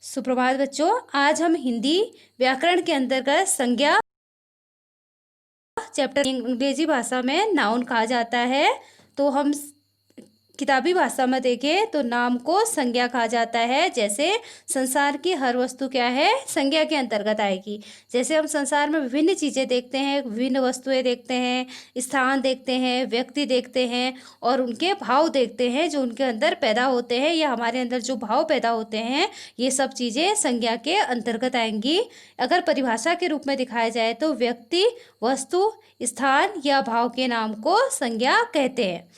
सुप्रभात बच्चों। आज हम हिंदी व्याकरण के अंतर्गत संज्ञा चैप्टर अंग्रेजी भाषा में नाउन कहा जाता है। तो हम किताबी भाषा में देखें तो नाम को संज्ञा कहा जाता है। जैसे संसार की हर वस्तु क्या है, संज्ञा के अंतर्गत आएगी। जैसे हम संसार में विभिन्न चीज़ें देखते हैं, विभिन्न वस्तुएं देखते हैं, स्थान देखते हैं, व्यक्ति देखते हैं और उनके भाव देखते हैं जो उनके अंदर पैदा होते हैं या हमारे अंदर जो भाव पैदा होते हैं, ये सब चीज़ें संज्ञा के अंतर्गत आएंगी। अगर परिभाषा के रूप में दिखाया जाए तो व्यक्ति, वस्तु, स्थान या भाव के नाम को संज्ञा कहते हैं।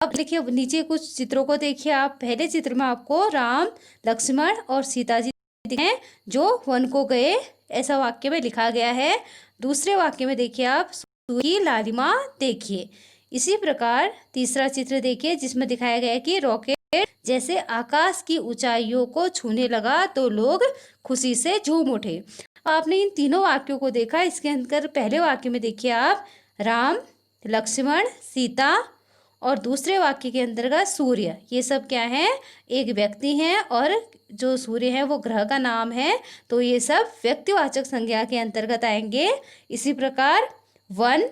अब देखिए नीचे कुछ चित्रों को देखिए आप। पहले चित्र में आपको राम, लक्ष्मण और सीता जी हैं जो वन को गए, ऐसा वाक्य में लिखा गया है। दूसरे वाक्य में देखिए आप सूर्य की लालिमा देखिए। इसी प्रकार तीसरा चित्र देखिए जिसमें दिखाया गया है कि रॉकेट जैसे आकाश की ऊंचाइयों को छूने लगा तो लोग खुशी से झूम उठे। आपने इन तीनों वाक्यों को देखा। इसके अंदर पहले वाक्य में देखिए आप राम, लक्ष्मण, सीता और दूसरे वाक्य के अंतर्गत सूर्य, ये सब क्या है, एक व्यक्ति हैं और जो सूर्य है वो ग्रह का नाम है। तो ये सब व्यक्तिवाचक संज्ञा के अंतर्गत आएंगे। इसी प्रकार वन,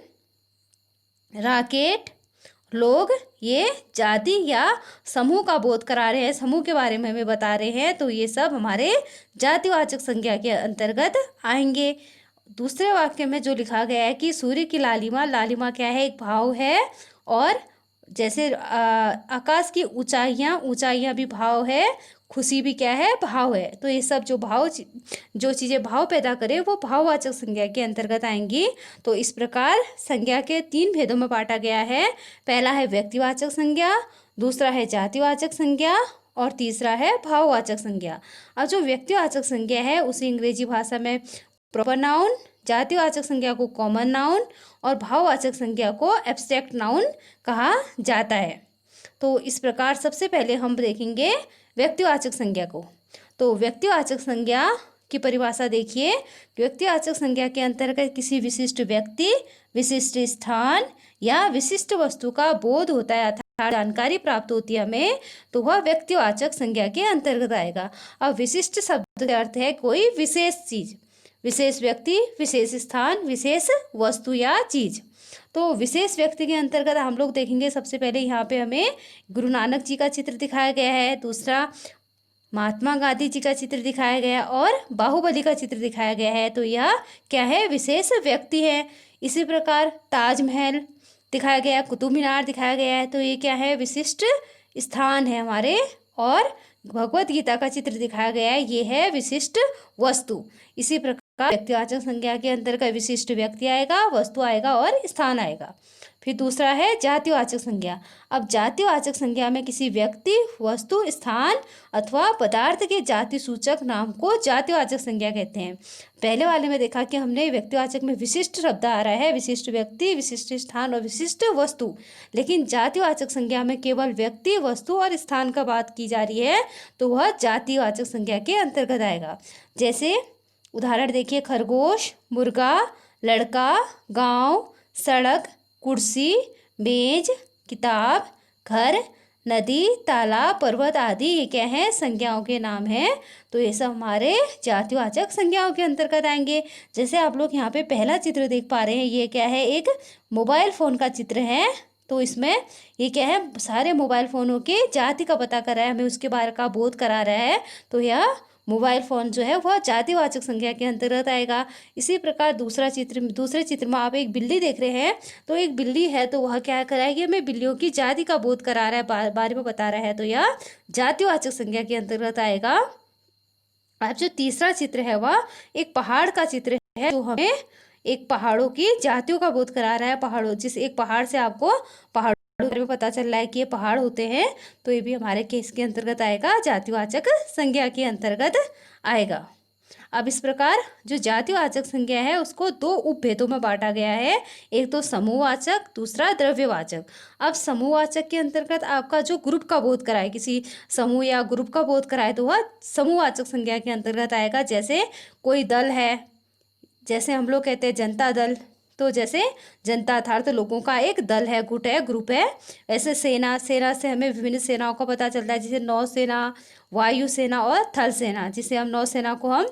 रॉकेट, लोग, ये जाति या समूह का बोध करा रहे हैं, समूह के बारे में हमें बता रहे हैं। तो ये सब हमारे जातिवाचक संज्ञा के अंतर्गत आएंगे। दूसरे वाक्य में जो लिखा गया है कि सूर्य की लालिमा, लालिमा क्या है, एक भाव है। और जैसे आकाश की ऊंचाइयाँ, ऊंचाइयाँ भी भाव है, खुशी भी क्या है, भाव है। तो ये सब जो चीज़ें भाव पैदा करें वो भाववाचक संज्ञा के अंतर्गत आएंगी। तो इस प्रकार संज्ञा के 3 भेदों में बांटा गया है। पहला है व्यक्तिवाचक संज्ञा, दूसरा है जातिवाचक संज्ञा और तीसरा है भाववाचक संज्ञा। अब जो व्यक्तिवाचक संज्ञा है उसे अंग्रेजी भाषा में प्रॉपर नाउन, जातिवाचक संज्ञा को कॉमन नाउन और भाववाचक संज्ञा को एब्स्ट्रैक्ट नाउन कहा जाता है। तो इस प्रकार सबसे पहले हम देखेंगे व्यक्तिवाचक संज्ञा को। तो व्यक्तिवाचक संज्ञा की परिभाषा देखिए। व्यक्तिवाचक संज्ञा के अंतर्गत किसी विशिष्ट व्यक्ति, विशिष्ट स्थान या विशिष्ट वस्तु का बोध होता है अर्थात जानकारी प्राप्त होती है हमें, तो वह व्यक्तिवाचक संज्ञा के अंतर्गत आएगा। अब विशिष्ट शब्द का अर्थ है कोई विशेष चीज, विशेष व्यक्ति, विशेष स्थान, विशेष वस्तु या चीज। तो विशेष व्यक्ति के अंतर्गत हम लोग देखेंगे सबसे पहले यहाँ पे हमें गुरु नानक जी का चित्र दिखाया गया है, दूसरा महात्मा गांधी जी का चित्र दिखाया गया है और बाहुबली का चित्र दिखाया गया है। तो यह क्या है, विशेष व्यक्ति है। इसी प्रकार ताजमहल दिखाया गया, कुतुब मीनार दिखाया गया है, तो ये क्या है, विशिष्ट स्थान है हमारे। और भगवत गीता का चित्र दिखाया गया है, ये है विशिष्ट वस्तु। इसी प्रकार व्यक्तिवाचक संज्ञा के अंतर्गत विशिष्ट व्यक्ति आएगा, वस्तु आएगा और स्थान आएगा। फिर दूसरा है जातिवाचक संज्ञा। अब जातिवाचक संज्ञा में किसी व्यक्ति, वस्तु, स्थान अथवा पदार्थ के जाति सूचक नाम को जातिवाचक संज्ञा कहते हैं। पहले वाले में देखा कि हमने व्यक्तिवाचक में विशिष्ट शब्द आ रहा है, विशिष्ट व्यक्ति, विशिष्ट स्थान और विशिष्ट वस्तु। लेकिन जातिवाचक संज्ञा में केवल व्यक्ति, वस्तु और स्थान का बात की जा रही है, तो वह जातिवाचक संज्ञा के अंतर्गत आएगा। जैसे उदाहरण देखिए, खरगोश, मुर्गा, लड़का, गांव, सड़क, कुर्सी, मेज, किताब, घर, नदी, तालाब, पर्वत आदि ये क्या है, संज्ञाओं के नाम हैं। तो ये सब हमारे जातिवाचक संज्ञाओं के अंतर्गत आएंगे। जैसे आप लोग यहाँ पे पहला चित्र देख पा रहे हैं, ये क्या है, एक मोबाइल फ़ोन का चित्र है। तो इसमें ये क्या है, सारे मोबाइल फ़ोनों के जाति का पता कर रहा है, हमें उसके बारे का बोध करा रहा है। तो यह मोबाइल फ़ोन जो है वह जातिवाचक संज्ञा के अंतर्गत आएगा। इसी प्रकार दूसरे चित्र में आप एक बिल्ली देख रहे हैं। तो एक बिल्ली है तो वह क्या कराएगी, हमें बिल्लियों की जाति का बोध करा रहा है, बारे में बता रहा है, तो यह जातिवाचक संज्ञा के अंतर्गत आएगा। अब जो तीसरा चित्र है वह एक पहाड़ का चित्र है, जो हमें एक पहाड़ों की जातियों का बोध करा रहा है। पहाड़ों, जिस एक पहाड़ से आपको पहाड़ में पता चल रहा है कि ये पहाड़ होते हैं, तो ये भी हमारे केस के अंतर्गत आएगा, जातिवाचक संज्ञा के अंतर्गत आएगा। अब इस प्रकार जो जातिवाचक संज्ञा है उसको 2 उपभेदों में बांटा गया है, एक तो समूहवाचक, दूसरा द्रव्यवाचक। अब समूहवाचक के अंतर्गत आपका जो ग्रुप का बोध कराए, किसी समूह या ग्रुप का बोध कराए, तो वह समूहवाचक संज्ञा के अंतर्गत आएगा। जैसे कोई दल है, जैसे हम लोग कहते हैं जनता दल, तो जैसे जनता अर्थात लोगों का एक दल है, गुट है, ग्रुप है। ऐसे सेना, सेना से हमें विभिन्न सेनाओं का पता चलता है, जैसे नौसेना, वायुसेना और थल सेना। जिसे हम नौसेना को हम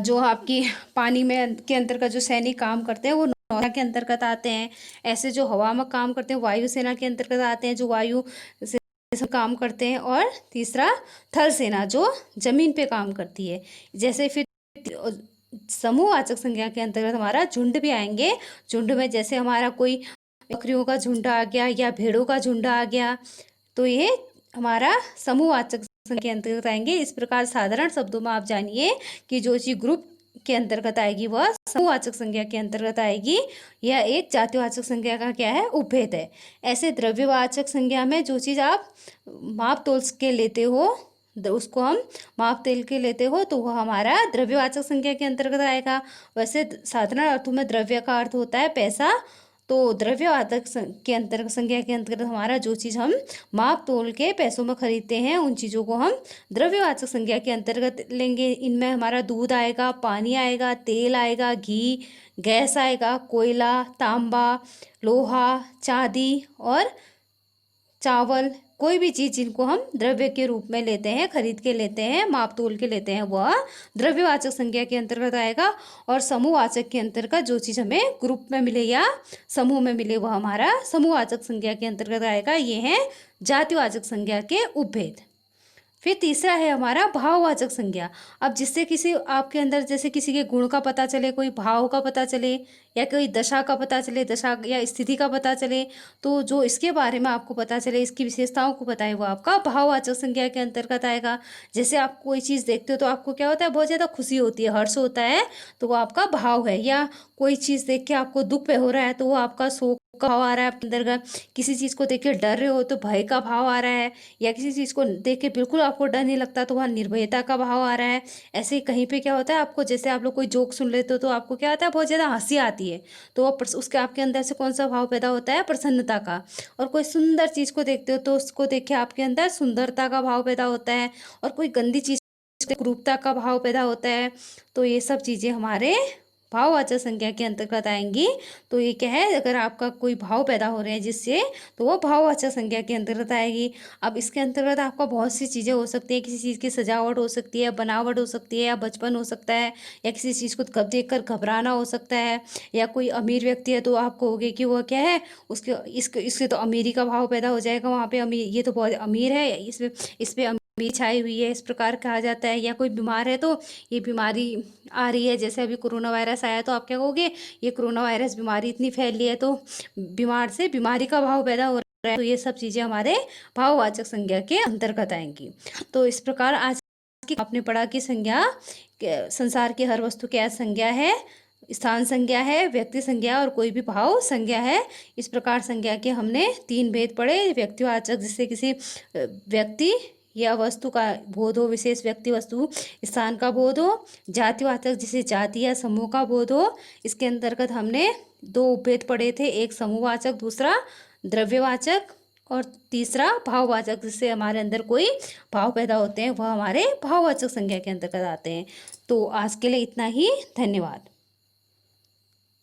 जो आपकी पानी में के अंतर्गत जो सैनिक काम करते हैं वो नौसेना के अंतर्गत आते हैं। ऐसे जो हवा में काम करते हैं वायुसेना के अंतर्गत आते हैं, जो वायु से काम करते हैं। और तीसरा थल सेना जो जमीन पे काम करती है। जैसे फिर समूहवाचक संज्ञा के अंतर्गत हमारा झुंड भी आएंगे। झुंड में जैसे हमारा कोई बकरियों का झुंड आ गया या भेड़ों का झुंड आ गया, तो ये हमारा समूहवाचक संज्ञा के अंतर्गत आएंगे। इस प्रकार साधारण शब्दों में आप जानिए कि जो चीज ग्रुप के अंतर्गत आएगी वह समूहवाचक संज्ञा के अंतर्गत आएगी। यह एक जातिवाचक संज्ञा का क्या है, उपभेद है। ऐसे द्रव्यवाचक संज्ञा में जो चीज आप माप तोल के लेते हो, उसको हम माप तेल के लेते हो, तो वह हमारा द्रव्यवाचक संज्ञा के अंतर्गत आएगा। वैसे साधारण अर्थों में द्रव्य का अर्थ होता है पैसा, तो द्रव्यवाचक के अंतर्गत संज्ञा के अंतर्गत हमारा जो चीज़ हम माप तोल के पैसों में खरीदते हैं उन चीज़ों को हम द्रव्यवाचक संज्ञा के अंतर्गत लेंगे। इनमें हमारा दूध आएगा, पानी आएगा, तेल आएगा, घी, गैस आएगा, कोयला, तांबा, लोहा, चांदी और चावल। कोई भी चीज़ जिनको हम द्रव्य के रूप में लेते हैं, खरीद के लेते हैं, माप तोल के लेते हैं, वह द्रव्यवाचक संज्ञा के अंतर्गत आएगा। और समूहवाचक के अंतर्गत जो चीज़ हमें ग्रुप में मिले या समूह में मिले वह हमारा समूहवाचक संज्ञा के अंतर्गत आएगा। ये है जातिवाचक संज्ञा के उपभेद। फिर तीसरा है हमारा भाववाचक संज्ञा। अब जिससे किसी आपके अंदर जैसे किसी के गुण का पता चले, कोई भाव का पता चले या कोई दशा का पता चले, दशा या स्थिति का पता चले, तो जो इसके बारे में आपको पता चले, इसकी विशेषताओं को बताए, वो आपका भाववाचक संज्ञा के अंतर्गत आएगा। जैसे आप कोई चीज़ देखते हो तो आपको क्या होता है, बहुत ज़्यादा खुशी होती है, हर्ष होता है, तो वो आपका भाव है। या कोई चीज़ देख के आपको दुख पे हो रहा है तो वो आपका शोक का भाव आ रहा है आपके अंदर। किसी चीज़ को देख के डर रहे हो तो भय का भाव आ रहा है, या किसी चीज़ को देख के बिल्कुल आपको डर नहीं लगता तो वहाँ निर्भयता का भाव आ रहा है। ऐसे ही कहीं पे क्या होता है, आपको जैसे आप लोग कोई जोक सुन लेते हो तो आपको क्या होता है, बहुत ज़्यादा हंसी आती है, तो वो उसके आपके अंदर से कौन सा भाव पैदा होता है, प्रसन्नता का। और कोई सुंदर चीज़ को देखते हो तो उसको देख के आपके अंदर सुंदरता का भाव पैदा होता है। और कोई गंदी चीज़ क्रूरता का भाव पैदा होता है। तो ये सब चीज़ें हमारे भाववाचक संज्ञा के अंतर्गत आएंगी। तो ये क्या है, अगर आपका कोई भाव पैदा हो रहे हैं जिससे, तो वो भाववाचक संज्ञा के अंतर्गत आएगी। अब इसके अंतर्गत आपका बहुत सी चीज़ें हो सकती है, किसी चीज़ की सजावट हो सकती है, बनावट हो सकती है, या बचपन हो सकता है, या किसी चीज़ को कब देख कर घबराना हो सकता है। या कोई अमीर व्यक्ति है तो आप कहोगे कि वो क्या है, उसके इसके तो अमीरी का भाव पैदा हो जाएगा, वहाँ पे अमीर, ये तो बहुत अमीर है, इस पे अमीरी छाई हुई है, इस प्रकार कहा जाता है। या कोई बीमार है तो ये बीमारी आ रही है, जैसे अभी कोरोना वायरस आया तो आप क्या कहोगे, ये कोरोना वायरस बीमारी इतनी फैल रही है तो बीमार से बीमारी का भाव पैदा हो रहा है। तो ये सब चीज़ें हमारे भाववाचक संज्ञा के अंतर्गत आएंगी। तो इस प्रकार आज की आपने पढ़ा कि संज्ञा संसार की हर वस्तु क्या संज्ञा है, स्थान संज्ञा है, व्यक्ति संज्ञा और कोई भी भाव संज्ञा है। इस प्रकार संज्ञा के हमने 3 भेद पढ़े। व्यक्तिवाचक जिससे किसी व्यक्ति या वस्तु का बोध हो, विशेष व्यक्ति वस्तु स्थान का बोध हो। जातिवाचक जिसे जाति या समूह का बोध हो। इसके अंतर्गत हमने 2 उपभेद पढ़े थे, एक समूहवाचक, दूसरा द्रव्यवाचक, और तीसरा भाववाचक जिससे हमारे अंदर कोई भाव पैदा होते हैं, वह हमारे भाववाचक संज्ञा के अंतर्गत आते हैं। तो आज के लिए इतना ही, धन्यवाद।